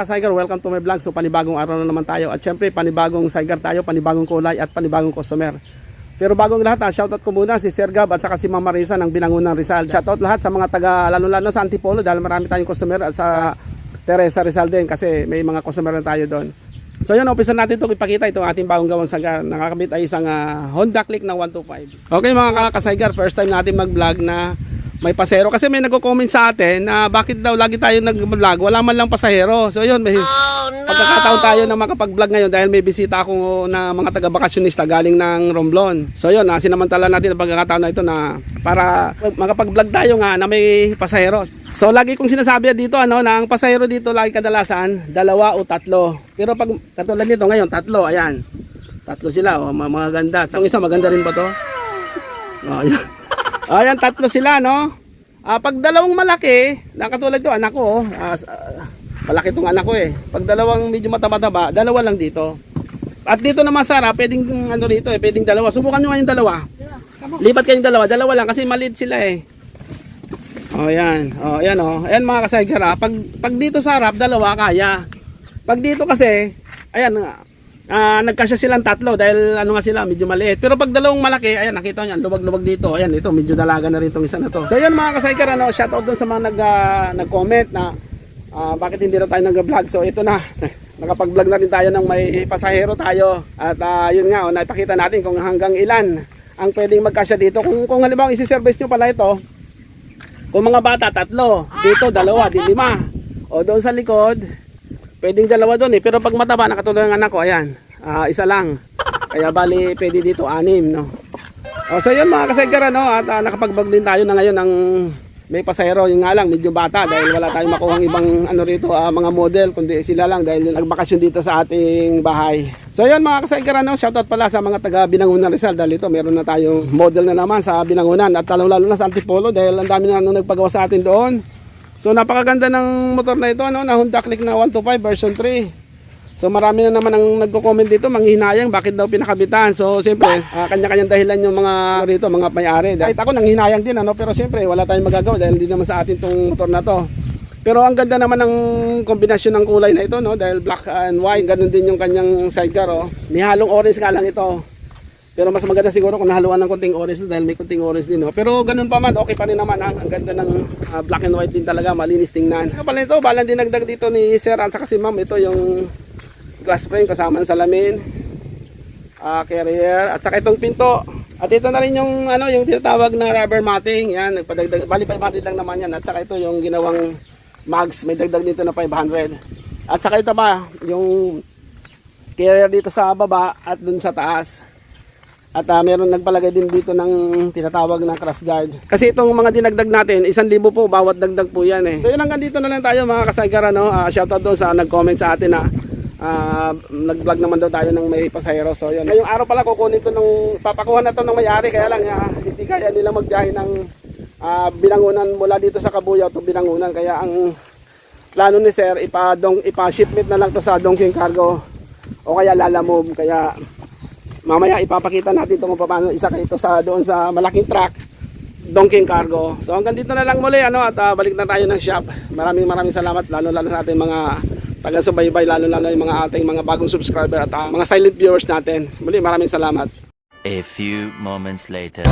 ka-Saigar, welcome to my vlog. So panibagong araw na naman tayo. At syempre panibagong Saigar tayo, panibagong kulay at panibagong customer. Pero bagong lahat, shoutout ko muna si Sir Gab at saka si Mama Marisa ng Binangonan Rizal. Shoutout lahat sa mga taga, lalo-lalo sa Antipolo dahil marami tayong customer, at sa Teresa Rizal din kasi may mga customer na tayo doon. So yun, umpisa natin itong ipakita itong ating bagong gawang Saigar. Nakakabit ay isang Honda Click na 125. Okay mga ka-Saigar, first time natin mag-vlog na may pasahero, kasi may nagko-comment sa atin na bakit daw lagi tayo nag-vlog, wala man lang pasahero. So yun, may pagkakataon tayo na makapag-vlog ngayon dahil may bisita ako na mga taga-bakasyonista galing ng Romblon. So yun, sinamantala natin ang pagkakataon na ito na para makapag-vlog tayo nga na may pasahero. So lagi kong sinasabi dito na ang pasahero dito lagi kadalasan 2 o 3. Pero pag katulad nito ngayon 3, ayan. 3 sila, mga ganda. Ang isa maganda rin ba to? Ayan. Ayan, 3 sila, no? Pag dalawang malaki, nakatulad to, anak ko, malaki tong anak ko eh. Pag dalawang medyo mataba-taba, 2 lang dito. At dito naman Sara, pwedeng dito pwedeng 2. Subukan nyo nga yung 2. Lipat kayong 2 lang kasi maliit sila eh. Ayan. Ayan Ayan mga ka-Saigar. Pag dito sa harap, 2 kaya. Pag dito kasi, ayan, nagkasya silang 3 dahil nga sila medyo maliit. Pero pag dalawang malaki, ayan, nakita nyo, luwag-luwag dito. Ayan, ito medyo dalaga na rin itong isa na to. So ayan mga ka-Saigar, shoutout dun sa mga nag-comment na bakit hindi na tayo nag-vlog. So ito na, nakapag-vlog na rin tayo ng may pasahero tayo. At yun nga, naipakita natin kung hanggang ilan ang pwedeng magkasya dito. Kung halimbawa isi-service nyo pala ito, kung mga bata 3, dito 2, di 5. O doon sa likod, pwedeng 2 doon eh. Pero pag mataba, nakatulad ng anak ko, ayan, 1 lang. Kaya bali, pwede dito 6, no? So yun mga ka-Saigar, at nakapag-vlog din tayo na ngayon ng may pasahero. Yung nga lang, medyo bata dahil wala tayong makuhang ibang rito, mga model, kundi sila lang dahil nagbakasyon dito sa ating bahay. So yun mga ka-Saigar, shoutout pala sa mga taga Binangonan Rizal dahil ito meron na tayong model na naman sa Binangonan at lalo na sa Antipolo dahil ang dami na nagpagawa sa atin doon. So napakaganda ng motor na ito, na Honda Click na 125 version 3. So marami na naman ang nagko-comment dito, manghihinayang bakit daw pinakabitan. So siyempre, kanya-kanyang dahilan yung mga rito, mga may-ari. Kahit ako nanghihinayang din, pero siyempre wala tayong magagawa dahil hindi naman sa atin tong motor na to. Pero ang ganda naman ng kombinasyon ng kulay na ito, dahil black and white. Ganun din yung kanyang sidecar, May halong orange nga lang ito. Pero mas maganda siguro kung nahaluan ng konting orange dahil may konting orange din, Pero ganun pa man, okay pa rin naman, Ang ganda ng black and white din talaga, malinis tingnan. Ano pala ito, balang dinagdag dito ni Sir at saka si Ma'am, ito yung glass frame kasama ng salamin, carrier, at saka itong pinto. At ito na rin yung yung tinatawag na rubber matting. Yan, nagpadagdag, bali 500 lang naman yan. At saka ito yung ginawang mags, may dagdag dito na 500. At saka ito pa, yung carrier dito sa baba at dun sa taas. At meron nagpalagay din dito ng tinatawag na crash guard. Kasi itong mga dinagdag natin, 1,000 po bawat dagdag po yan eh. So yun, hanggang dito na lang tayo mga ka-Saigar, shoutout doon sa nag-comment sa atin na nag-vlog naman daw tayo ng may pasahero. So yun, ngayong araw pala kukunin ito papakuha na ito ng may-ari, kaya lang hindi kaya nila magbiyahe ng Binangonan mula dito sa Cabuyao to Binangonan. Kaya ang plano ni Sir, ipa-shipment na lang to sa Dongking Cargo o kaya Lalamove. Kaya mamaya ipapakita natin ito kung paano isakay ito doon sa malaking truck, Dongking Cargo. So hanggang dito na lang muli, at balik na tayo ng shop. Maraming salamat, lalo sa ating mga taga-subaybay, lalo yung mga ating mga bagong subscriber at mga silent viewers natin. Muli, maraming salamat. A few moments later.